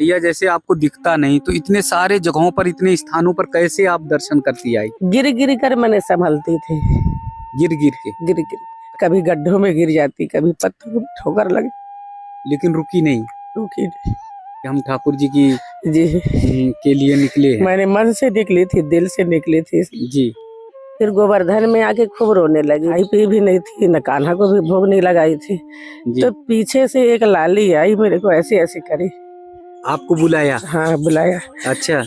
भैया जैसे आपको दिखता नहीं तो इतने सारे जगहों पर, इतने स्थानों पर कैसे आप दर्शन करती आई? गिर गिर कर मैंने संभलती थी। गिर गिर के? गिर गिर कभी गड्ढों में गिर जाती, कभी पत्थर में ठोकर लग, लेकिन रुकी नहीं रुकी नहीं। कि हम ठाकुर जी की जी के लिए निकले हैं। मैंने मन से निकली थी, दिल से निकली थी। जी। फिर गोवर्धन में आके खूब रोने लगी। आई पी भी नहीं थी, न कान्हा को भी भोग नहीं लगाई थी। जी। तो पीछे से एक लाली आई, मेरे को ऐसे ऐसे करी। आपको बुलाया? हाँ बुलाया। अच्छा।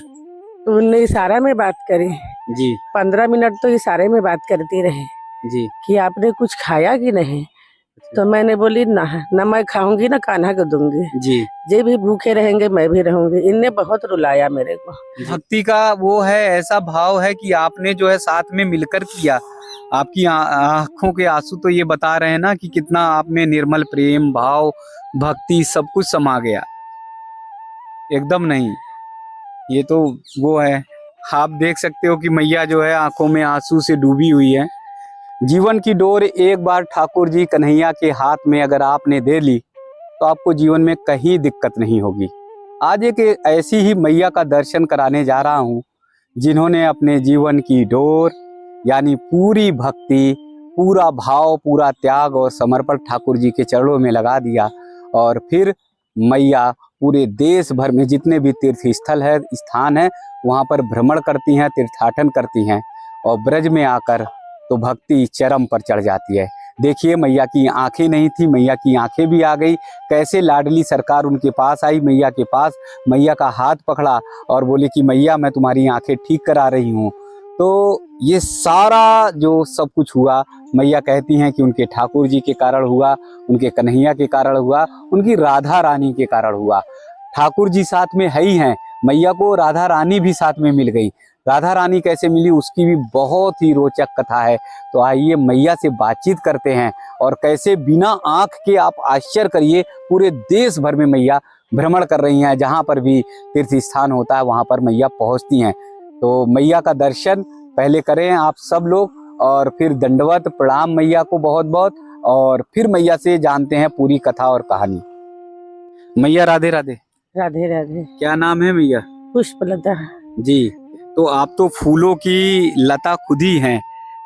तो उनने इशारा में बात करी। जी 15 मिनट तो इशारे में बात करती रही जी। कि आपने कुछ खाया कि नहीं। तो मैंने बोली ना मैं खाऊंगी ना कान्हा को दूंगी। जी। जे भी भूखे रहेंगे मैं भी रहूंगी। इनने बहुत रुलाया मेरे को। भक्ति का वो है, ऐसा भाव है कि आपने जो है साथ में मिलकर किया। आपकी आंखों के आंसू तो ये बता रहे हैं ना कि कितना आप में निर्मल प्रेम भाव भक्ति सब कुछ समा गया। एकदम नहीं, ये तो वो है। आप देख सकते हो कि मैया जो है आंखों में आंसू से डूबी हुई है। जीवन की डोर एक बार ठाकुर जी कन्हैया के हाथ में अगर आपने दे ली तो आपको जीवन में कहीं दिक्कत नहीं होगी। आज एक ऐसी ही मैया का दर्शन कराने जा रहा हूँ जिन्होंने अपने जीवन की डोर यानी पूरी भक्ति, पूरा भाव, पूरा त्याग और समर्पण ठाकुर जी के चरणों में लगा दिया। और फिर मैया पूरे देश भर में जितने भी तीर्थ स्थल है, स्थान है, वहाँ पर भ्रमण करती हैं, तीर्थाटन करती हैं और ब्रज में आकर तो भक्ति चरम पर चढ़ जाती है। देखिए मैया की आंखें नहीं थी, मैया की आंखें भी आ गई। कैसे लाडली सरकार उनके पास आई, मैया के पास, मैया का हाथ पकड़ा और बोले कि मैया मैं तुम्हारी आंखें ठीक करा रही हूँ। तो ये सारा जो सब कुछ हुआ, मैया कहती हैं कि उनके ठाकुर जी के कारण हुआ, उनके कन्हैया के कारण हुआ, उनकी राधा रानी के कारण हुआ। ठाकुर जी साथ में है ही हैं, मैया को राधा रानी भी साथ में मिल गई। राधा रानी कैसे मिली उसकी भी बहुत ही रोचक कथा है। तो आइए मैया से बातचीत करते हैं और कैसे बिना आंख के आप आश्चर्य करिए पूरे देश भर में मैया भ्रमण कर रही हैं। जहाँ पर भी तीर्थ स्थान होता है वहाँ पर मैया पहुँचती हैं। तो मैया का दर्शन पहले करें आप सब लोग और फिर दंडवत प्रणाम मैया को बहुत बहुत, और फिर मैया से जानते हैं पूरी कथा और कहानी। मैया राधे राधे। राधे राधे। क्या नाम है मैया? पुष्पलता। जी। तो आप तो फूलों की लता खुद ही हैं,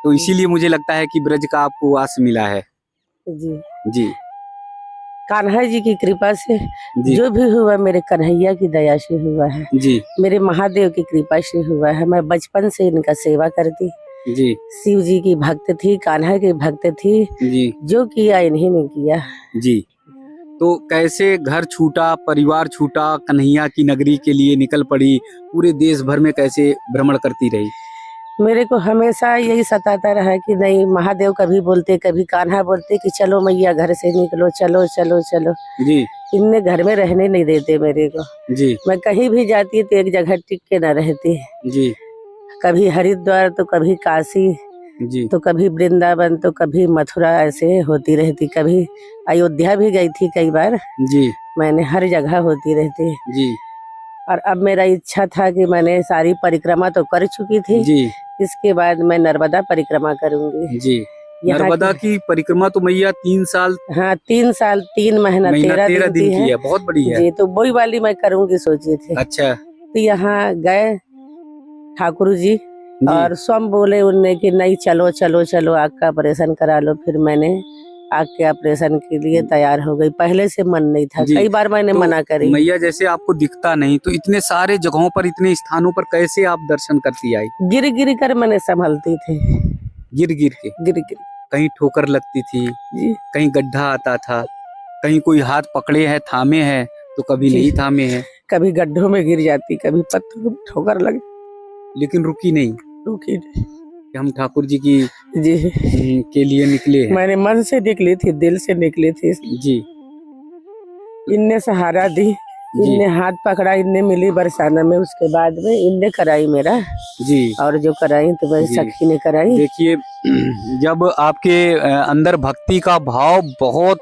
तो इसीलिए मुझे लगता है कि ब्रज का आपको वास मिला है। जी जी। कान्हा जी की कृपा से जो भी हुआ मेरे कन्हैया की दया से हुआ है। जी। मेरे महादेव की कृपा से हुआ है। मैं बचपन से इनका सेवा करती। जी। शिव जी की भक्त थी, कान्हा की भक्त थी। जी। जो किया इन्हीं ने किया। जी। तो कैसे घर छूटा, परिवार छूटा, कन्हैया की नगरी के लिए निकल पड़ी, पूरे देश भर में कैसे भ्रमण करती रही? मेरे को हमेशा यही सताता रहा कि नहीं, महादेव कभी बोलते कभी कान्हा बोलते कि चलो मैया घर से निकलो, चलो चलो चलो। जी। इनने घर में रहने नहीं देते मेरे को। जी। मैं कहीं भी जाती तो एक जगह टिक के न रहती। जी। कभी हरिद्वार तो कभी काशी। जी। तो कभी वृंदावन तो कभी मथुरा, ऐसे होती रहती। कभी अयोध्या भी गई थी कई बार। जी। मैंने हर जगह होती रहती। जी। और अब मेरा इच्छा था कि मैंने सारी परिक्रमा तो कर चुकी थी। जी। इसके बाद मैं नर्मदा परिक्रमा करूंगी। जी। नर्मदा की परिक्रमा तो मैया 3 साल। हाँ 3 साल 3 महीना 13 दिन की है। बहुत बड़ी है। जी। तो वही वाली मैं करूंगी सोची थी। अच्छा। तो यहाँ गए ठाकुर जी और स्वयं बोले उनने कि नहीं चलो चलो चलो आँख का ऑपरेशन करा लो। फिर मैंने आँख के ऑपरेशन के लिए तैयार हो गई। पहले से मन नहीं था, कई बार मैंने मना करी। मैया जैसे आपको दिखता नहीं तो इतने सारे जगहों पर, इतने स्थानों पर कैसे आप दर्शन करती आई? गिर गिर कर मैंने संभलती थी। गिर गिर के? गिर गिर। कहीं ठोकर लगती थी जी, कहीं गड्ढा आता था, कहीं कोई हाथ पकड़े है थामे है तो कभी नहीं थामे है। कभी गड्ढों में गिर जाती, कभी पत्थर में ठोकर लग, लेकिन रुकी नहीं। रुकी नहीं। हम ठाकुर जी की के लिए निकले हैं। मैंने मन से निकली थी, दिल से निकली थी। जी। इनने सहारा दी, इनने हाथ पकड़ा, इनने मिली बरसाना में। उसके बाद में इनने कराई मेरा। जी। और जो कराई तो मेरी सखी ने कराई। देखिए जब आपके अंदर भक्ति का भाव बहुत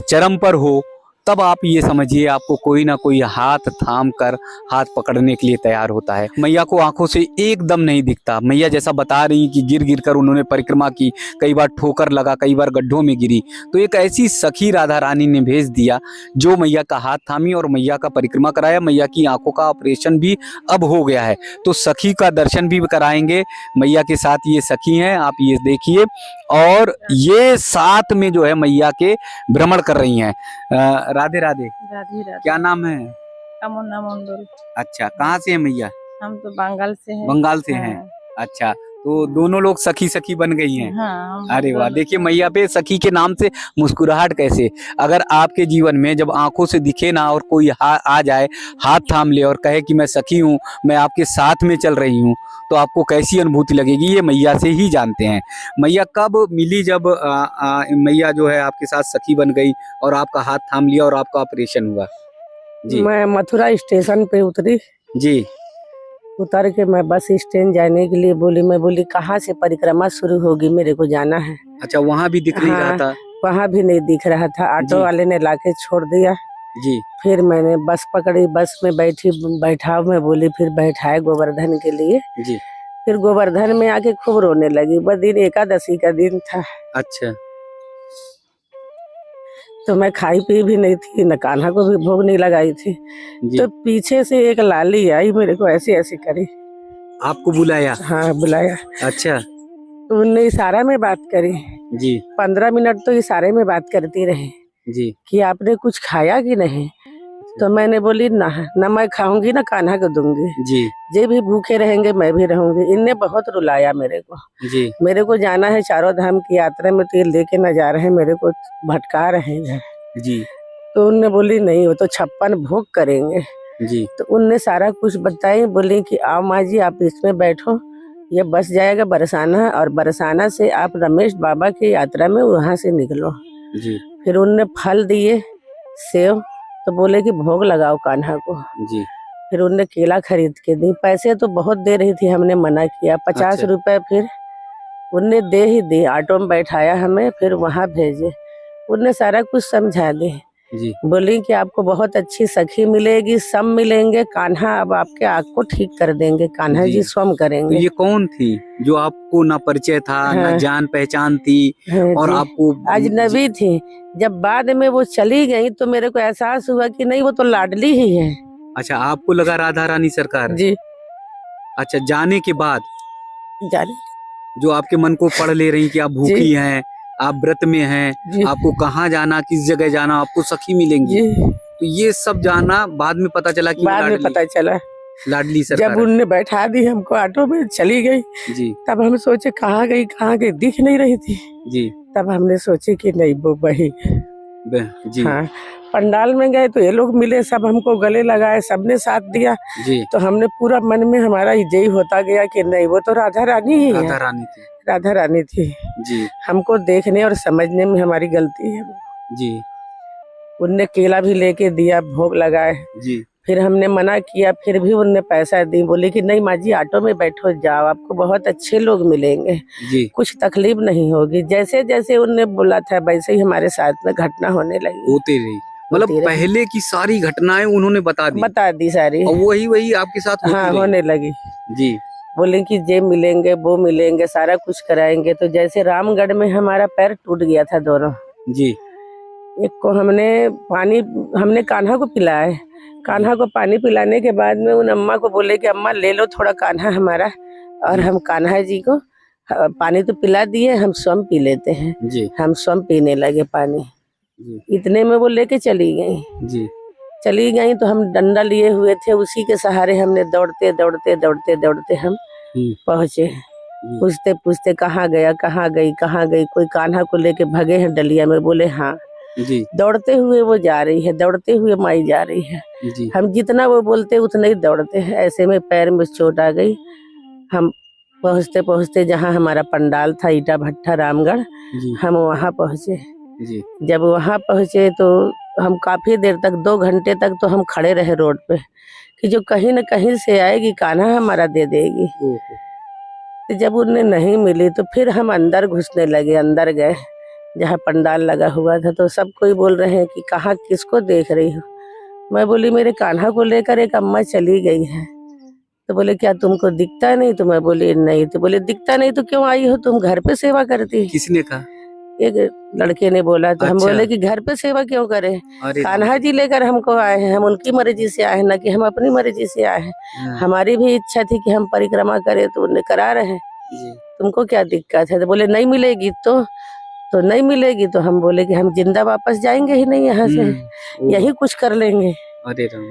चरम पर हो तब आप ये समझिए आपको कोई ना कोई हाथ थाम कर हाथ पकड़ने के लिए तैयार होता है। मैया को आंखों से एकदम नहीं दिखता। मैया जैसा बता रही कि गिर गिर कर उन्होंने परिक्रमा की, कई बार ठोकर लगा, कई बार गड्ढों में गिरी, तो एक ऐसी सखी राधा रानी ने भेज दिया जो मैया का हाथ थामी और मैया का परिक्रमा कराया। मैया की आंखों का ऑपरेशन भी अब हो गया है, तो सखी का दर्शन भी कराएंगे। मैया के साथ ये सखी हैं, आप ये देखिए, और ये साथ में जो है मैया के भ्रमण कर रही हैं। राधे राधे। राधे राधे। क्या नाम है? कामना मंडल। अच्छा, कहाँ से है मैया? हम तो बंगाल से हैं। बंगाल से हाँ। हैं। अच्छा, तो दोनों लोग सखी सखी बन गई हैं। हाँ, अरे वाह, देखिए मैया पे सखी के नाम से मुस्कुराहट कैसे। अगर आपके जीवन में जब आंखों से दिखे ना और कोई आ जाए, हाथ थाम ले और कहे कि मैं सखी हूँ, मैं आपके साथ में चल रही हूँ, तो आपको कैसी अनुभूति लगेगी, ये मैया से ही जानते हैं। मैया कब मिली जब मैया जो है आपके साथ सखी बन गई और आपका हाथ थाम लिया और आपका ऑपरेशन हुआ? जी। मैं मथुरा स्टेशन पे उतरी। जी। उतर के मैं बस स्टैंड जाने के लिए बोली, मैं बोली कहाँ से परिक्रमा शुरू होगी, मेरे को जाना है। अच्छा, वहाँ भी दिख नहीं रहा था? वहाँ भी नहीं दिख रहा था। ऑटो वाले ने लाके छोड़ दिया। जी। फिर मैंने बस पकड़ी, बस में बैठी, बैठाओ में बोली, फिर बैठाए गोवर्धन के लिए। जी। फिर गोवर्धन में आके खूब रोने लगी। वह दिन एकादशी का दिन था। अच्छा। तो मैं खाई पी भी नहीं थी, न कान्हा को भी भोग नहीं लगाई थी। जी। तो पीछे से एक लाली आई, मेरे को ऐसी ऐसी करी। आपको बुलाया? हाँ, बुलाया। अच्छा। तो उनने इशारा में बात करी। जी। 15 मिनट तो इशारे में बात करती रही जी। कि आपने कुछ खाया कि नहीं। तो मैंने बोली ना मैं खाऊंगी ना कान्हा को दूंगी। जी। जे भी भूखे रहेंगे मैं भी रहूंगी। इनने बहुत रुलाया मेरे को। जी। मेरे को जाना है चारों धाम की यात्रा में, तो ये लेके न जा रहे हैं, मेरे को भटका रहे हैं। जी। तो उनने बोली नहीं, वो तो 56 भोग करेंगे। जी। तो उनने सारा कुछ बताई। बोली कि आओ माँ जी, आप इसमें बैठो, ये बस जाएगा बरसाना, और बरसाना से आप रमेश बाबा की यात्रा में वहाँ से निकलो। जी। फिर उनने फल दिए, सेव, तो बोले कि भोग लगाओ कान्हा को। जी। फिर उनने केला खरीद के दी। पैसे तो बहुत दे रही थी, हमने मना किया। 50 अच्छा। रुपए फिर उनने दे ही दी। ऑटो में बैठाया हमें, फिर वहाँ भेजे। उनने सारा कुछ समझा दी। जी। बोली कि आपको बहुत अच्छी सखी मिलेगी, सब मिलेंगे। कान्हा अब आपके आँख को ठीक कर देंगे, कान्हा जी स्वयं तो करेंगे। ये कौन थी जो आपको ना परिचय था, ना हाँ। जान पहचान थी, और जी, आपको अजनबी थी। जब बाद में वो चली गई तो मेरे को एहसास हुआ कि नहीं, वो तो लाडली ही है। अच्छा, आपको लगा राधा रानी सरकार? जी। अच्छा, जाने के बाद जाने। जो आपके मन को पढ़ ले रही कि आप भूखी हैं, आप व्रत में हैं, जी। आपको कहाँ जाना, किस जगह जाना, आपको सखी मिलेंगी, जी। तो ये सब जाना बाद में पता चला कि बाद में पता चला लाडली सरकार जब उनने बैठा दी हमको, ऑटो में चली गई। जी। तब हम सोचे कहाँ गई, दिख नहीं रही थी। जी। तब हमने सोचे कि नहीं, वो वही। जी। हाँ, पंडाल में गए तो ये लोग मिले, सब हमको गले लगाए, सबने साथ दिया। जी। तो हमने पूरा मन में हमारा यही होता गया कि नहीं, वो तो राधा रानी ही है। राधा रानी थी। राधा रानी थी। जी। हमको देखने और समझने में हमारी गलती है। जी। उनने केला भी लेके दिया, भोग लगाए। जी। फिर हमने मना किया, फिर भी उनने पैसा दी। बोले कि नहीं माँ जी, ऑटो में बैठो, जाओ, आपको बहुत अच्छे लोग मिलेंगे, जी। कुछ तकलीफ नहीं होगी। जैसे जैसे उनने बोला था वैसे ही हमारे साथ में घटना होने लगी। होती रही, मतलब पहले की सारी घटनाएं उन्होंने बता दी सारी, और वही आपके साथ होती हाँ, रही। होने लगी। जी। बोले कि जे मिलेंगे वो मिलेंगे, सारा कुछ कराएंगे। तो जैसे रामगढ़ में हमारा पैर टूट गया था दोनों। जी। एक को हमने कान्हा को पिलाया। कान्हा को पानी पिलाने के बाद में उन अम्मा को बोले कि अम्मा ले लो थोड़ा कान्हा हमारा, और हम कान्हा जी को पानी तो पिला दिए, हम स्वयं पी लेते हैं। जी। हम स्वयं पीने लगे पानी। जी। इतने में वो लेके चली गई। जी। चली गई तो हम डंडा लिए हुए थे, उसी के सहारे हमने दौड़ते दौड़ते दौड़ते दौड़ते हम पहुंचे। पूछते पूछते कहाँ गई, कोई कान्हा को लेके भगे हैं डलिया में। बोले हाँ। जी। दौड़ते हुए वो जा रही है, दौड़ते हुए माई जा रही है। जी। हम जितना वो बोलते उतना ही दौड़ते हैं। ऐसे में पैर में चोट आ गई। हम पहुँचते पहुँचते जहाँ हमारा पंडाल था, ईटा भट्टा रामगढ़, हम वहाँ पहुँचे। जी। जब वहाँ पहुँचे तो हम काफी देर तक, 2 घंटे तक तो हम खड़े रहे रोड पे कि जो कहीं न कहीं से आएगी कान्हा हमारा दे देगी। तो जब उन्हें नहीं मिली तो फिर हम अंदर घुसने लगे। अंदर गए जहाँ पंडाल लगा हुआ था, तो सब कोई बोल रहे हैं कि कहाँ किसको देख रही हो। मैं बोली मेरे कान्हा को लेकर एक अम्मा चली गई है। तो बोले क्या तुमको दिखता नहीं? तो मैं बोली नहीं। तो बोले दिखता नहीं तो क्यों आई हो, तुम घर पे सेवा करती? किसने कहा? एक लड़के ने बोला। तो हम अच्छा। बोले कि घर पे सेवा क्यों करें, अरे कान्हा जी लेकर हमको आए हैं, हम उनकी मर्जी से आए हैं, न कि हम अपनी मर्जी से आए हैं। हाँ, हमारी भी इच्छा थी कि हम परिक्रमा करें, तो उन्हें करा रहे हैं, जी, तुमको क्या दिक्कत है? तो बोले नहीं मिलेगी तो नहीं मिलेगी। तो हम बोले कि हम जिंदा वापस जाएंगे ही नहीं यहाँ से, ओ, यही कुछ कर लेंगे। अरे राम।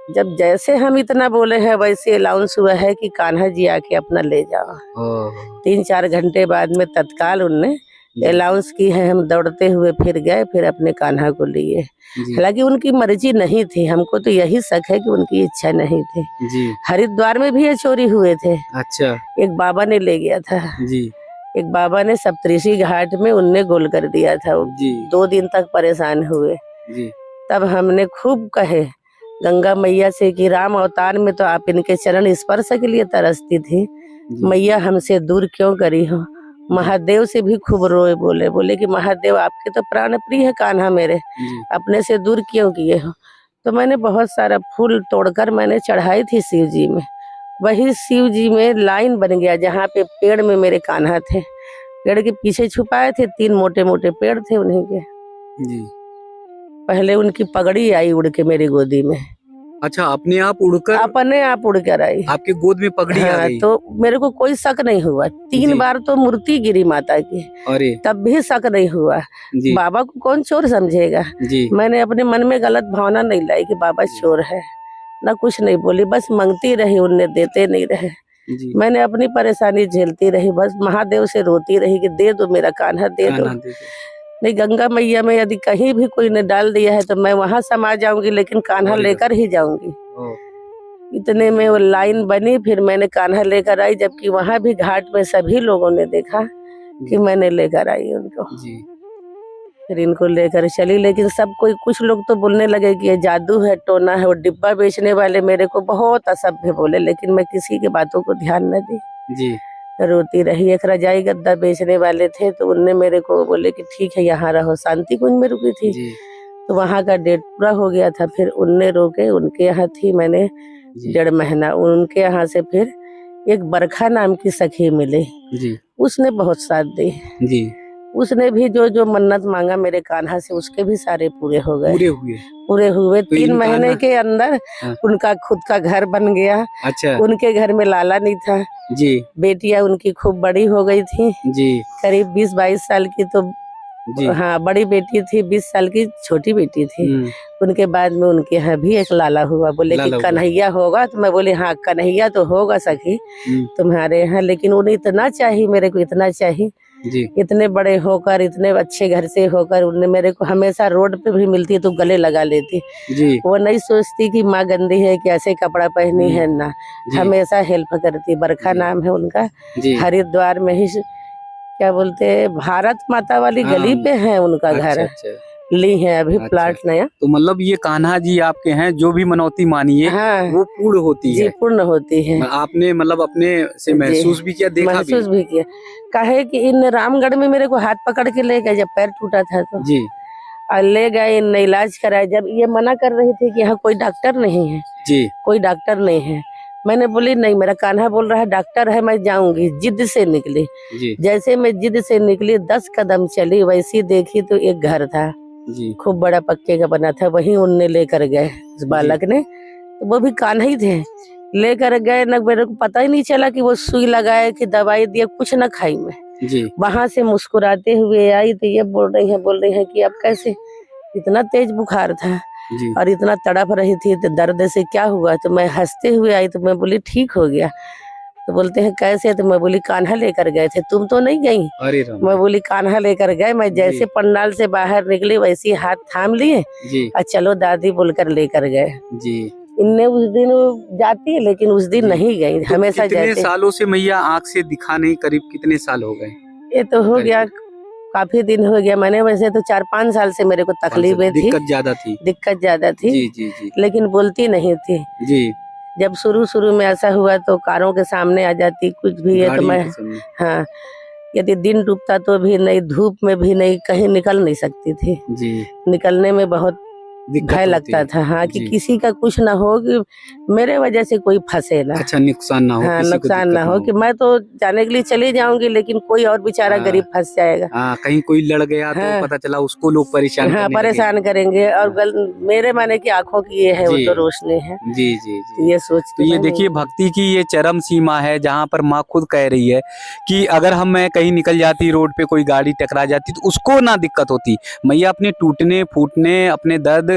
जब जैसे हम इतना बोले हैं वैसे अलाउंस हुआ है कि कान्हा जी आके अपना ले जाओ। ओह, 3-4 घंटे बाद में तत्काल उनने अलाउंस की है। हम दौड़ते हुए फिर गए, फिर अपने कान्हा को लिए। जी, हालांकि उनकी मर्जी नहीं थी, हमको तो यही शक है कि उनकी इच्छा नहीं थी। जी, हरिद्वार में भी ये चोरी हुए थे। अच्छा, एक बाबा ने ले गया था, जी, एक बाबा ने सप्तऋषि घाट में उनने गोल कर दिया था। वो जी, 2 दिन तक परेशान हुए। जी, तब हमने खूब कहे गंगा मैया से कि राम अवतार में तो आप इनके चरण स्पर्श के लिए तरसती थी, जी, मैया हमसे दूर क्यों करी हो? महादेव से भी खूब रोए, बोले कि महादेव आपके तो प्राण प्रिय है कान्हा मेरे, जी, अपने से दूर क्यों किए हो? तो मैंने बहुत सारा फूल तोड़कर मैंने चढ़ाई थी शिव जी में। वही शिव जी में लाइन बन गया, जहाँ पे पेड़ में मेरे कान्हा थे, पेड़ के पीछे छुपाए थे, 3 मोटे मोटे पेड़ थे उन्हीं के। जी। पहले उनकी पगड़ी आई उड़ के मेरी गोदी में, अच्छा, अपने आप उड़कर अपने आप उड़ कर आई। आपके गोद में पगड़ी आ हाँ, गई? तो मेरे को कोई शक नहीं हुआ। 3 जी। बार तो मूर्ति गिरी माता की, अरे, तब भी शक नहीं हुआ। जी, बाबा को कौन चोर समझेगा? जी, मैंने अपने मन में गलत भावना नहीं लाई कि बाबा चोर है, ना कुछ नहीं बोली, बस मांगती रही, उनने देते नहीं रहे। जी, मैंने अपनी परेशानी झेलती रही, बस महादेव से रोती रही कि दे दो मेरा कान्हा, दे दो। कान्हा दे दो। नहीं, गंगा मैया में यदि कहीं भी कोई ने डाल दिया है तो मैं वहां समा जाऊंगी, लेकिन कान्हा अरे लेकर ही जाऊंगी। ओह, इतने में वो लाइन बनी, फिर मैंने कान्हा लेकर आई, जबकि वहां भी घाट में सभी लोगों ने देखा कि मैंने लेकर आई उनको। जी, फिर इनको लेकर चली, लेकिन सब कोई, कुछ लोग तो बोलने लगे कि ये जादू है, टोना है। वो डिब्बा बेचने वाले मेरे को बहुत असभ्य बोले, लेकिन मैं किसी की बातों को ध्यान न दी, जी, रोती रही। एक रजाई गद्दा बेचने वाले थे, तो उनने मेरे को बोले कि ठीक है यहाँ रहो। शांति कुंज में रुकी थी, जी, तो वहाँ का डेट पूरा हो गया था। फिर उनने रोके, उनके यहाँ थी मैंने जी, 1.5 महीना। उनके यहाँ से फिर एक बरखा नाम की सखी मिली, जी, उसने बहुत साथ दी। जी, उसने भी जो जो मन्नत मांगा मेरे कान्हा से, उसके भी सारे पूरे हो गए, पूरे हुए? पूरे हुए। तो 3 इन महीने कान्हा के अंदर हाँ, उनका खुद का घर बन गया। अच्छा, उनके घर में लाला नहीं था, जी, बेटियां उनकी खूब बड़ी हो गई थी, जी, करीब 20-22 साल की। तो जी, हाँ, बड़ी बेटी थी, 20 साल की छोटी बेटी थी। उनके बाद में उनके यहाँ भी एक लाला हुआ। बोले कि लाला हुआ। कन्हैया होगा? तो मैं बोली हाँ कन्हैया तो होगा सखी तुम्हारे यहाँ, लेकिन उन्हें इतना चाहिए, मेरे को इतना चाहिए। जी, इतने बड़े होकर, इतने अच्छे घर से होकर, उन्हें मेरे को हमेशा रोड पे भी मिलती तो गले लगा लेती। जी, वो नहीं सोचती कि माँ गंदी है, कैसे कपड़ा पहनी है, ना, जी, हमेशा हेल्प करती। बरखा जी, नाम है उनका, जी, हरिद्वार में ही, क्या बोलते हैं, भारत माता वाली हाँ, गली पे है उनका अच्छा, घर। अच्छा, ली है अभी अच्छा। प्लाट नया। तो मतलब ये कान्हा जी आपके हैं, जो भी मनौती मानिए हाँ, वो पूर्ण होती जी है। पूर्ण होती है। आपने मतलब अपने से जी, महसूस भी किया, देखा महसूस भी किया। काहे कि इन रामगढ़ में मेरे को हाथ पकड़ के ले गए जब पैर टूटा था, तो जी, और ले गए, इन इलाज कराया। जब ये मना कर रही थी कि यहाँ कोई डॉक्टर नहीं है, जी, कोई डॉक्टर नहीं है, मैंने बोली नहीं, मेरा कान्हा बोल रहा है डॉक्टर है, मैं जाऊंगी। जिद से निकली। जी, जैसे मैं जिद से निकली, 10 कदम चली, वैसी देखी तो एक घर था, जी, खूब बड़ा पक्के का बना था, वहीं उनने लेकर गए उस बालक ने। तो वो भी कान्हा ही थे, लेकर गए ना, मेरे को पता ही नहीं चला कि वो सुई लगाए कि दवाई दिया, कुछ न खाई मैं। जी, वहां से मुस्कुराते हुए आई, तो ये बोल रही है कि अब कैसे? इतना तेज बुखार था जी, और इतना तड़प रही थी, तो दर्द से क्या हुआ? तो मैं हंसते हुए आई, तो मैं बोली ठीक हो गया। तो बोलते हैं कैसे? तो मैं बोली कान्हा लेकर गए थे, तुम तो नहीं गई। अरे राम, मैं बोली कान्हा लेकर गए, मैं जैसे पंडाल से बाहर निकली वैसे हाथ थाम लिए जी, और चलो दादी बोलकर लेकर गए। जी। इनने उस दिन जाती है, लेकिन उस दिन जी। नहीं गई, तो हमेशा कितने जाती। सालों से मैया आँख से दिखा नहीं, करीब कितने साल हो गए? ये तो हो गया, काफी दिन हो गया। मैंने वैसे तो 4-5 साल से मेरे को तकलीफें थी, दिक्कत ज्यादा थी। दिक्कत ज्यादा थी, जी, जी, जी, लेकिन बोलती नहीं थी। जी, जब शुरू में ऐसा हुआ तो कारों के सामने आ जाती, कुछ भी है तो गाड़ी मैं, के सामने। हाँ, यदि दिन डूबता तो भी नहीं, धूप में भी नहीं, कहीं निकल नहीं सकती थी। जी निकलने में बहुत दिक्कत भय होती लगता है। था, हाँ, कि जी। किसी का कुछ ना हो, कि मेरे वजह से कोई फंसे ना। अच्छा, नुकसान ना हो, हाँ, किसी को नुकसान दिक्कत ना हो कि मैं तो जाने के लिए चली जाऊंगी, लेकिन कोई और बेचारा हाँ। गरीब फंस जाएगा। हाँ, कहीं कोई लड़ गया तो हाँ। पता चला उसको लोग परेशान हाँ, करने लगे। परेशान करेंगे। और मेरे माने की आंखों की ये है, वो जी। तो रोशनी है। जी जी जी। ये सोच तो के ये मैंने देखिए भक्ति की ये चरम सीमा है, जहाँ पर माँ खुद कह रही है कि अगर मैं कहीं निकल जाती, रोड पे कोई गाड़ी टकरा जाती तो उसको ना दिक्कत होती। मैया अपने टूटने फूटने, अपने दर्द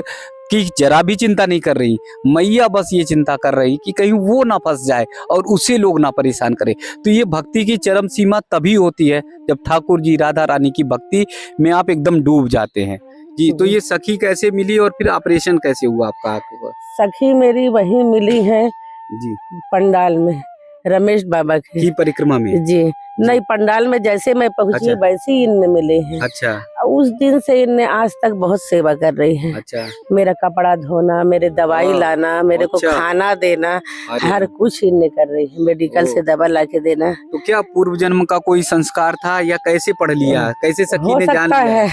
की जरा भी चिंता नहीं कर रही। मैया बस ये चिंता कर रही कि कहीं वो ना फंस जाए और उसे लोग ना परेशान करें। तो ये भक्ति की चरम सीमा तभी होती है जब ठाकुर जी राधा रानी की भक्ति में आप एकदम डूब जाते हैं। जी, तो ये सखी कैसे मिली और फिर ऑपरेशन कैसे हुआ आपका आंखों का? सखी मेरी वहीं मिली है जी, पंडाल में, रमेश बाबा की। की परिक्रमा में। जी, नहीं, पंडाल में जैसे मैं पहुंची अच्छा। वैसे ही इनने मिले हैं। अच्छा उस दिन से इनने आज तक बहुत सेवा कर रही है। अच्छा। मेरा कपड़ा धोना, मेरे दवाई वाह, लाना, मेरे को अच्छा। खाना देना, अरे हर कुछ इनने कर रही है। मेडिकल ओ। से दवा ला के देना। तो क्या पूर्व जन्म का कोई संस्कार था या कैसे पढ़ लिया, कैसे सखी हो ने जान सकता लिया? है,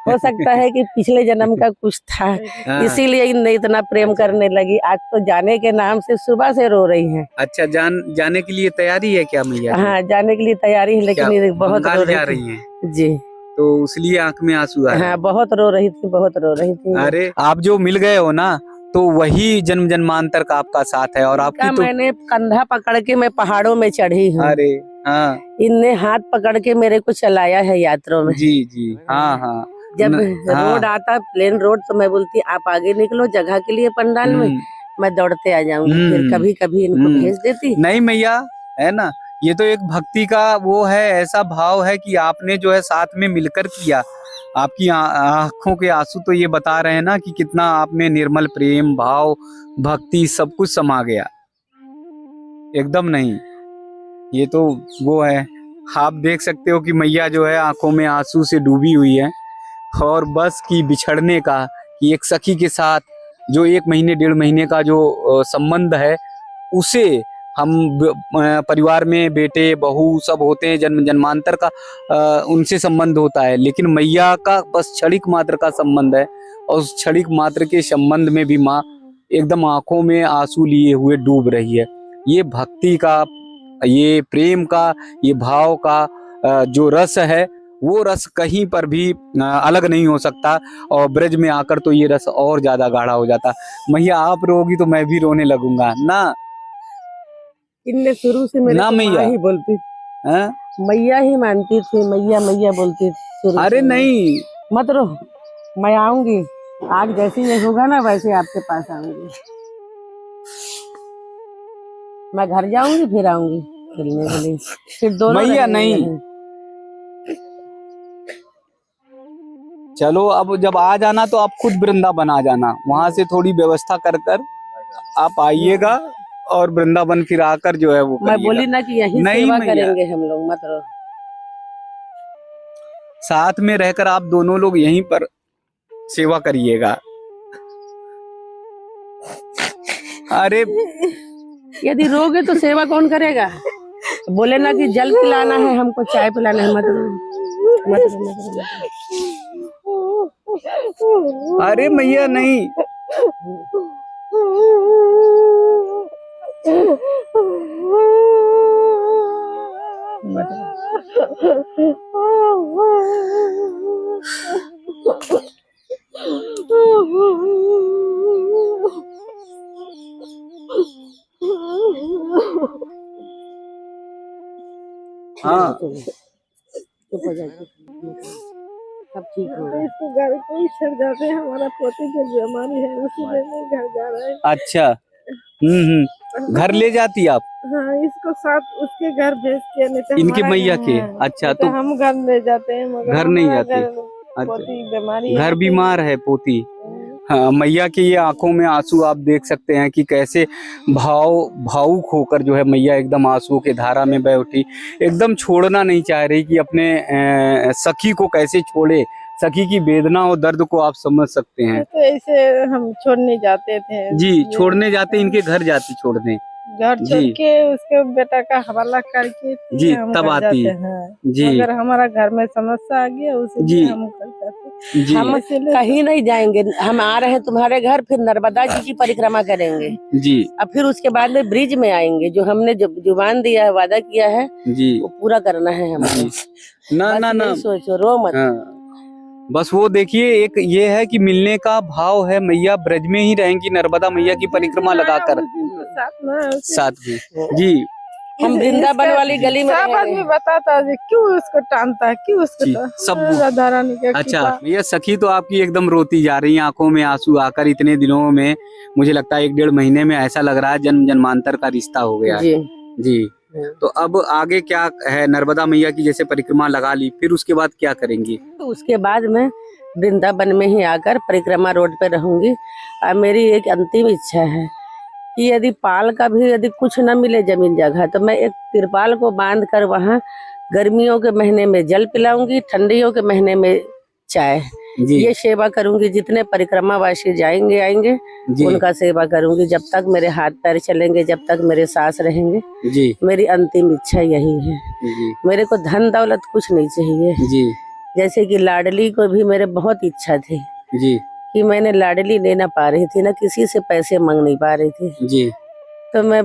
हो सकता है कि पिछले जन्म का कुछ था, हाँ। इसीलिए इनने इतना प्रेम अच्छा। करने लगी। आज तो जाने के नाम से सुबह से रो रही हैं। अच्छा, जाने के लिए तैयारी है क्या मैया की? हाँ, जाने के लिए तैयारी है, क्या लेकिन ये बहुत रो बंगाल रही जा थी। रही हैं? जी तो इसलिए आंख में आंसू आ रहे हाँ, हैं। बहुत रो रही थी, बहुत रो रही थी। अरे आप जो मिल गए हो ना, तो वही जन्म जन्मांतर का आपका साथ है और आपकी तो मैंने कंधा पकड़ के मैं पहाड़ों में चढ़ी हूँ। अरे हाँ इनने हाथ पकड़ के मेरे को चलाया है यात्रा में। जी जी हाँ हाँ। जब हाँ। रोड आता, प्लेन रोड, तो मैं बोलती आप आगे निकलो जगह के लिए पंडाल में, मैं दौड़ते आ जाऊंगी। फिर कभी कभी इनको भेज देती। नहीं मैया, है ना, ये तो एक भक्ति का वो है, ऐसा भाव है कि आपने जो है साथ में मिलकर किया। आपकी आंखों के आंसू तो ये बता रहे हैं ना कि कितना आप में निर्मल प्रेम भाव भक्ति सब कुछ समा गया। एकदम नहीं, ये तो वो है। आप देख सकते हो कि मैया जो है आंखों में आंसू से डूबी हुई है और बस की बिछड़ने का, कि एक सखी के साथ जो 1 महीने 1.5 महीने का जो संबंध है, उसे हम परिवार में बेटे बहू सब होते हैं, जन्म जन्मांतर का उनसे संबंध होता है, लेकिन मैया का बस क्षणिक मात्र का संबंध है। और उस क्षणिक मात्र के संबंध में भी माँ एकदम आंखों में आंसू लिए हुए डूब रही है। ये भक्ति का, ये प्रेम का, ये भाव का जो रस है, वो रस कहीं पर भी अलग नहीं हो सकता। और ब्रज में आकर तो ये रस और ज्यादा गाढ़ा हो जाता। मैया आप रोगी तो मैं भी रोने लगूंगा ना। इनने शुरू से मेरे ना को मैया माँ ही बोलती, मैया ही मानती थी, मैया मैया बोलती थी। अरे नहीं, मत रो, मैं आऊंगी। आग जैसे ये होगा ना वैसे आपके पास आऊंगी। मैं घर जाऊंगी, फिर आऊंगी खेलने के लिए, फिर दोनों मैया रहेंगे नहीं। यहीं। चलो अब जब आ जाना तो आप खुद वृंदावन आ जाना, वहां से थोड़ी व्यवस्था कर कर आप आइएगा और वृंदावन फिर आकर जो है वो मैं करिएगा। बोली ना कि यहीं नहीं सेवा मैया, करेंगे हम लोग, मत रो। साथ में रहकर आप दोनों लोग यहीं पर सेवा करिएगा। अरे यदि रोगे तो सेवा कौन करेगा? बोले ना कि जल पिलाना है हमको, चाय पिलाना है, मत रो, मत रो, मत रो। अरे मैया नहीं, हाँ चुप हो जाइए, सब ठीक होगा। इसको घर पे ही छड़ जाते हैं, हमारा पोते की बीमारी है, उसी में घर जा रहा है। अच्छा, घर ले जाती आप? हाँ, इसको साथ उसके घर भेज के, नहीं तो इनके हमारा मैया घर के? है। अच्छा, तो हम घर ले जाते हैं, मगर घर नहीं हमारा जाते? घर पोती बीमारी है, घर बीमार है पोती। हाँ, मैया की ये आंखों में आंसू आप देख सकते हैं कि कैसे भावुक होकर जो है मैया एकदम आंसुओं के धारा में बह उठी। एकदम छोड़ना नहीं चाह रही कि अपने सखी को कैसे छोड़े। सखी की वेदना और दर्द को आप समझ सकते हैं। तो ऐसे हम छोड़ने जाते थे जी, छोड़ने जाते, इनके घर जाते छोड़ने। घर छोड़ जी के उसके बेटा का हवाला करके जी, हम तब घर आती जाते हैं। जी अगर हमारा घर में समस्या आ गया उसी जी हम घर जाते जी हम इसीलिए कहीं नहीं जाएंगे, हम आ रहे हैं तुम्हारे घर, फिर नर्मदा जी की परिक्रमा करेंगे, जी अब फिर उसके बाद में ब्रिज में आएंगे। जो हमने जुबान दिया है, वादा किया है, जी वो पूरा करना है हमको। जी ना बस ना ना यही सोचो, रो मत। हाँ, बस वो देखिए एक ये है कि मिलने का भाव है। मैया ब्रज में ही रहेंगी, नर्मदा मैया की परिक्रमा लगाकर उस दिन तो साथ में साथ में जी हम वृंदावन वाली गली में सब रहेंगे। आदमी बताता है क्यों उसको टानता है, क्यों उसको जी, सब राधा रानी का अच्छा कृपा। भैया, सखी तो आपकी एकदम रोती जा रही है, आंखों में आंसू आकर। इतने दिनों में मुझे लगता है 1-1.5 महीने में ऐसा लग रहा है जन्म जन्मांतर का रिश्ता हो गया है जी जी। तो अब आगे क्या है? नर्मदा मैया की जैसे परिक्रमा लगा ली, फिर उसके बाद क्या करेंगी? तो उसके बाद मैं वृंदावन में ही आकर परिक्रमा रोड पे रहूंगी। और मेरी एक अंतिम इच्छा है कि यदि पाल का भी यदि कुछ न मिले जमीन जगह, तो मैं एक तिरपाल को बांध कर वहाँ गर्मियों के महीने में जल पिलाऊंगी, ठंडियों के महीने में चाय। जी ये सेवा करूंगी। जितने परिक्रमावासी जाएंगे आएंगे जी उनका सेवा करूंगी, जब तक मेरे हाथ पैर चलेंगे, जब तक मेरे सांस रहेंगे। जी मेरी अंतिम इच्छा यही है। जी मेरे को धन दौलत कुछ नहीं चाहिए। जी जैसे कि लाडली को भी मेरे बहुत इच्छा थी जी कि मैंने लाडली ले ना पा रही थी, ना किसी से पैसे मांग नहीं पा रही थी। जी तो मैं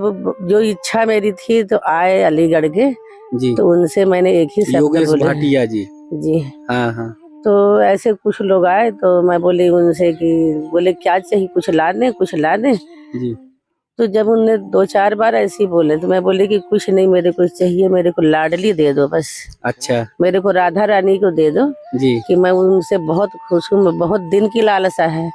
जो इच्छा मेरी थी, तो आए अलीगढ़ के, जी तो उनसे मैंने एक ही शब्द योगेश बोले। भाटिया जी। जी हाँ हाँ तो ऐसे कुछ लोग आए, तो मैं बोली उनसे कि बोले क्या चाहिए, कुछ ला दे, कुछ ला दे। जी तो जब उनने 2-4 बार ऐसे ही बोले, तो मैं बोली कि कुछ नहीं, मेरे को चाहिए, मेरे को लाडली दे दो बस, अच्छा मेरे को राधा रानी को दे दो, जी कि मैं उनसे बहुत खुश हूँ। मैं बहुत दिन की लालसा है,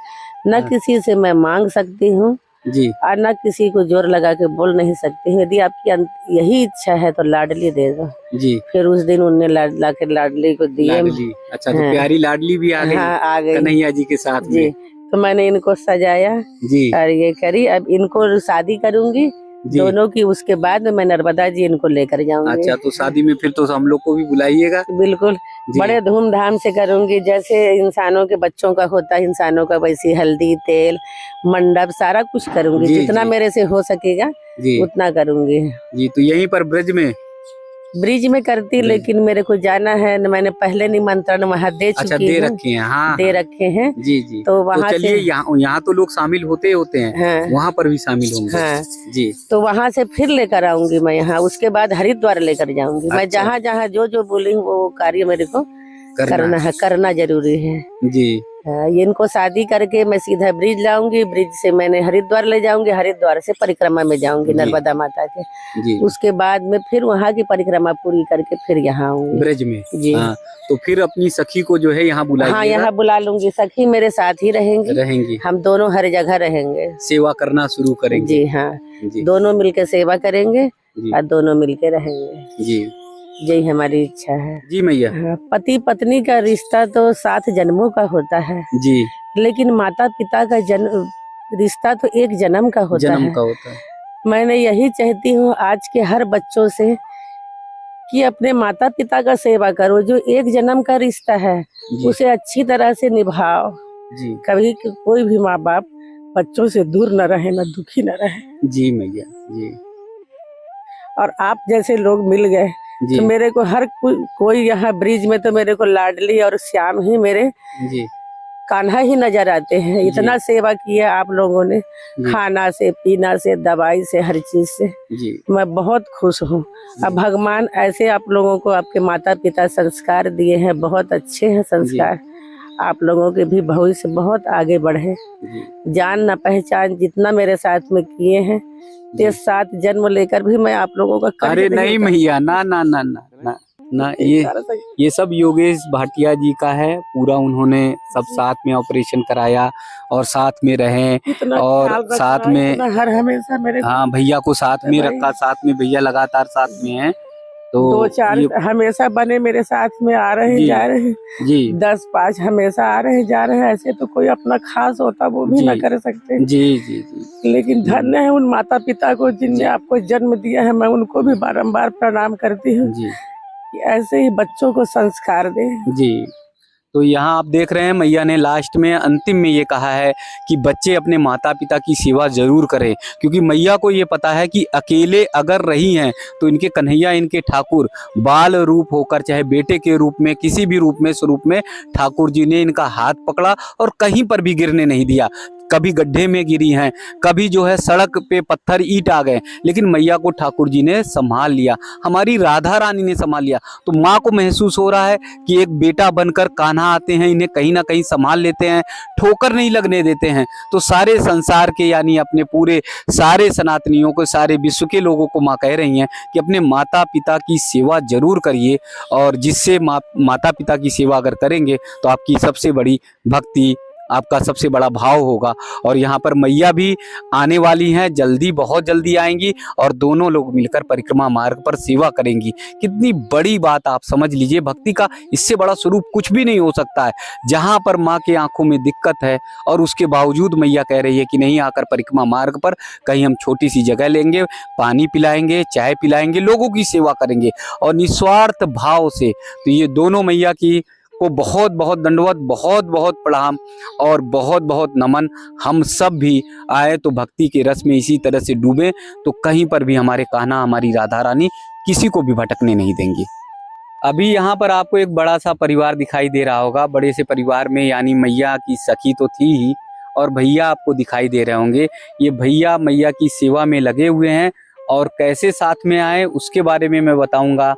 न हाँ। किसी से मैं मांग सकती हूँ जी और न किसी को जोर लगा के बोल नहीं सकती हूँ। यदि आपकी यही इच्छा है तो लाडली दे दो। जी फिर उस दिन उनने ला के लाडली को दिए। लाडली, अच्छा तो हाँ। प्यारी लाडली भी आ गई हाँ, आ गई कन्हैया जी के साथ जी। में। तो मैंने इनको सजाया जी और ये करी। अब इनको शादी करूंगी जी दोनों की, उसके बाद में मैं नर्मदा जी इनको लेकर जाऊंगी। अच्छा, तो शादी में फिर तो हम लोग को भी बुलाइएगा। बिल्कुल, जी बड़े धूमधाम से करूंगी। जैसे इंसानों के बच्चों का होता है, इंसानों का वैसी हल्दी तेल मंडप सारा कुछ करूंगी। जी, जितना जी। मेरे से हो सकेगा जी उतना करूंगी। जी, तो यहीं पर ब्रज में ब्रिज में करती, ब्रिज। लेकिन मेरे को जाना है, मैंने पहले निमंत्रण वहाँ दे अच्छा चुकी दे हूँ, रखे हैं। हाँ दे हाँ। रखे हैं। जी जी, तो वहाँ चलिए से यहाँ तो लोग शामिल होते हैं, हाँ वहाँ पर भी शामिल होंगे। हाँ, जी तो वहाँ से फिर लेकर आऊंगी मैं यहाँ। उसके बाद हरिद्वार लेकर जाऊंगी मैं। अच्छा। जहाँ जहाँ जो बोली हूँ वो कार्य मेरे को करना है, करना जरूरी है। जी हाँ, ये इनको शादी करके मैं सीधा ब्रिज लाऊंगी, ब्रिज से मैंने हरिद्वार ले जाऊंगी, हरिद्वार से परिक्रमा में जाऊंगी जी। नर्मदा माता के। जी उसके बाद में फिर वहाँ की परिक्रमा पूरी करके फिर यहाँ आऊंगी ब्रज में। जी। हाँ, तो फिर अपनी सखी को जो है यहाँ हाँ, बुलाइएगा। यहाँ बुला लूंगी। सखी मेरे साथ ही रहेंगी, रहेंगी, हम दोनों हर जगह रहेंगे। सेवा करना शुरू करेंगे। जी हाँ, जी दोनों मिलके सेवा करेंगे जी और दोनों मिलके रहेंगे। जी यही हमारी इच्छा है। जी मैया। हाँ, पति पत्नी का रिश्ता तो 7 जन्मों का होता है, जी, लेकिन माता पिता का जन्म रिश्ता तो 1 जन्म का होता जन्म है। का होता है। मैंने यही चाहती हूँ आज के हर बच्चों से कि अपने माता पिता का सेवा करो। जो 1 जन्म का रिश्ता है जी उसे अच्छी तरह से निभाओ। जी कभी कोई भी माँ बाप बच्चों से दूर न रहे, न दुखी न रहे। जी मैया। जी और आप जैसे लोग मिल गए जी तो मेरे को हर कोई यहाँ ब्रिज में तो मेरे को लाडली और श्याम ही, मेरे जी कान्हा ही नजर आते हैं। इतना सेवा किया आप लोगों ने, जी खाना से, पीना से, दवाई से, हर चीज से। जी मैं बहुत खुश हूँ। अब भगवान ऐसे आप लोगों को, आपके माता पिता संस्कार दिए हैं, बहुत अच्छे हैं संस्कार। आप लोगों के भी भविष्य बहुत आगे बढ़े। जी जान न पहचान जितना मेरे साथ में किए हैं, ते 7 जन्म लेकर भी मैं आप लोगों का कभी अरे नहीं मैया, ना ना ना ना ना ना, ये सब योगेश भाटिया जी का है पूरा। उन्होंने सब साथ में ऑपरेशन कराया और साथ में रहे इतना और ख्याल रखा, साथ में इतना हर हमेशा मेरे हाँ भैया को साथ में भाई। रखा, साथ में भैया लगातार साथ में है। तो 2-4 ये हमेशा बने मेरे साथ में, आ रहे हैं जी जा रहे हैं। जी 10-5 हमेशा आ रहे हैं जा रहे हैं। ऐसे तो कोई अपना खास होता वो भी जी ना कर सकते। जी जी जी लेकिन धन्य है उन माता पिता को जिनने आपको जन्म दिया है। मैं उनको भी बारंबार प्रणाम करती हूँ जी कि ऐसे ही बच्चों को संस्कार दे। जी। तो यहाँ आप देख रहे हैं मैया ने लास्ट में अंतिम में ये कहा है कि बच्चे अपने माता पिता की सेवा जरूर करें, क्योंकि मैया को ये पता है कि अकेले अगर रही हैं तो इनके कन्हैया, इनके ठाकुर बाल रूप होकर, चाहे बेटे के रूप में, किसी भी रूप में, स्वरूप में, ठाकुर जी ने इनका हाथ पकड़ा और कहीं पर भी गिरने नहीं दिया। कभी गड्ढे में गिरी हैं, कभी जो है सड़क पे पत्थर ईंट आ गए, लेकिन मैया को ठाकुर जी ने संभाल लिया, हमारी राधा रानी ने संभाल लिया। तो माँ को महसूस हो रहा है कि एक बेटा बनकर कान्हा आते हैं, इन्हें कहीं ना कहीं संभाल लेते हैं, ठोकर नहीं लगने देते हैं। तो सारे संसार के, यानी अपने पूरे सारे सनातनियों को, सारे विश्व के लोगों को माँ कह रही हैं कि अपने माता पिता की सेवा जरूर करिए, और जिससे माता पिता की सेवा अगर करेंगे तो आपकी सबसे बड़ी भक्ति, आपका सबसे बड़ा भाव होगा। और यहाँ पर मैया भी आने वाली हैं, जल्दी, बहुत जल्दी आएंगी, और दोनों लोग मिलकर परिक्रमा मार्ग पर सेवा करेंगी। कितनी बड़ी बात आप समझ लीजिए, भक्ति का इससे बड़ा स्वरूप कुछ भी नहीं हो सकता है। जहाँ पर माँ के आंखों में दिक्कत है और उसके बावजूद मैया कह रही है कि नहीं, आकर परिक्रमा मार्ग पर कहीं हम छोटी सी जगह लेंगे, पानी पिलाएंगे, चाय पिलाएंगे, लोगों की सेवा करेंगे और निस्वार्थ भाव से। तो ये दोनों मैया की को बहुत बहुत दंडवत, बहुत बहुत प्रणाम और बहुत बहुत नमन। हम सब भी आए तो भक्ति के रस में इसी तरह से डूबे, तो कहीं पर भी हमारे कान्हा, हमारी राधा रानी किसी को भी भटकने नहीं देंगी। अभी यहाँ पर आपको एक बड़ा सा परिवार दिखाई दे रहा होगा। बड़े से परिवार में यानी मैया की सखी तो थी ही, और भैया आपको दिखाई दे रहे होंगे। ये भैया मैया की सेवा में लगे हुए हैं, और कैसे साथ में आए उसके बारे में मैं बताऊंगा।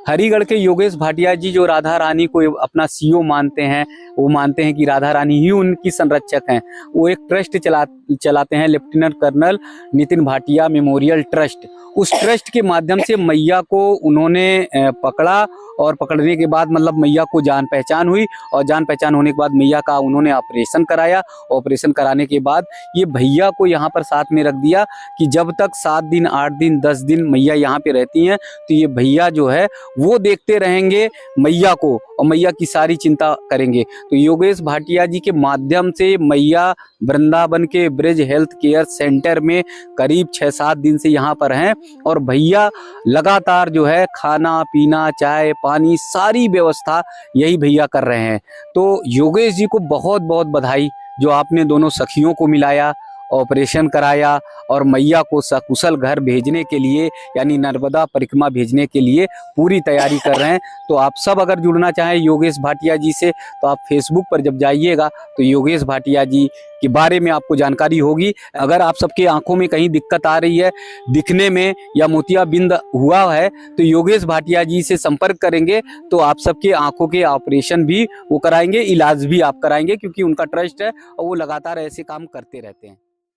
हरिगढ़ के योगेश भाटिया जी जो राधा रानी को अपना सीओ मानते हैं, वो मानते हैं कि राधा रानी ही उनकी संरक्षक हैं। वो एक ट्रस्ट चलाते हैं, lieutenant colonel Nitin Bhatia memorial trust. उस ट्रस्ट के माध्यम से मैया को उन्होंने पकड़ा, और पकड़ने के बाद मतलब मैया को जान पहचान हुई, और जान पहचान होने के बाद मैया का उन्होंने ऑपरेशन कराया। ऑपरेशन कराने के बाद ये भैया को यहाँ पर साथ में रख दिया कि जब तक 7 दिन, 8 दिन, 10 दिन मैया यहाँ पे रहती हैं, तो ये भैया जो है वो देखते रहेंगे मैया को, और मैया की सारी चिंता करेंगे। तो योगेश भाटिया जी के माध्यम से मैया वृंदावन के ब्रिज हेल्थ केयर सेंटर में करीब 6-7 दिन से यहाँ पर हैं, और भैया लगातार जो है खाना पीना, चाय पानी, सारी व्यवस्था यही भैया कर रहे हैं। तो योगेश जी को बहुत बहुत बधाई, जो आपने दोनों सखियों को मिलाया, ऑपरेशन कराया, और मैया को सकुशल घर भेजने के लिए, यानी नर्मदा परिक्रमा भेजने के लिए पूरी तैयारी कर रहे हैं। तो आप सब अगर जुड़ना चाहें योगेश भाटिया जी से, तो आप फेसबुक पर जब जाइएगा तो योगेश भाटिया जी के बारे में आपको जानकारी होगी। अगर आप सबके आंखों में कहीं दिक्कत आ रही है, दिखने में, या मोतियाबिंद हुआ है, तो योगेश भाटिया जी से संपर्क करेंगे तो आप सबके आंखों के ऑपरेशन भी वो कराएंगे, इलाज भी आप कराएंगे, क्योंकि उनका ट्रस्ट है और वो लगातार ऐसे काम करते रहते हैं।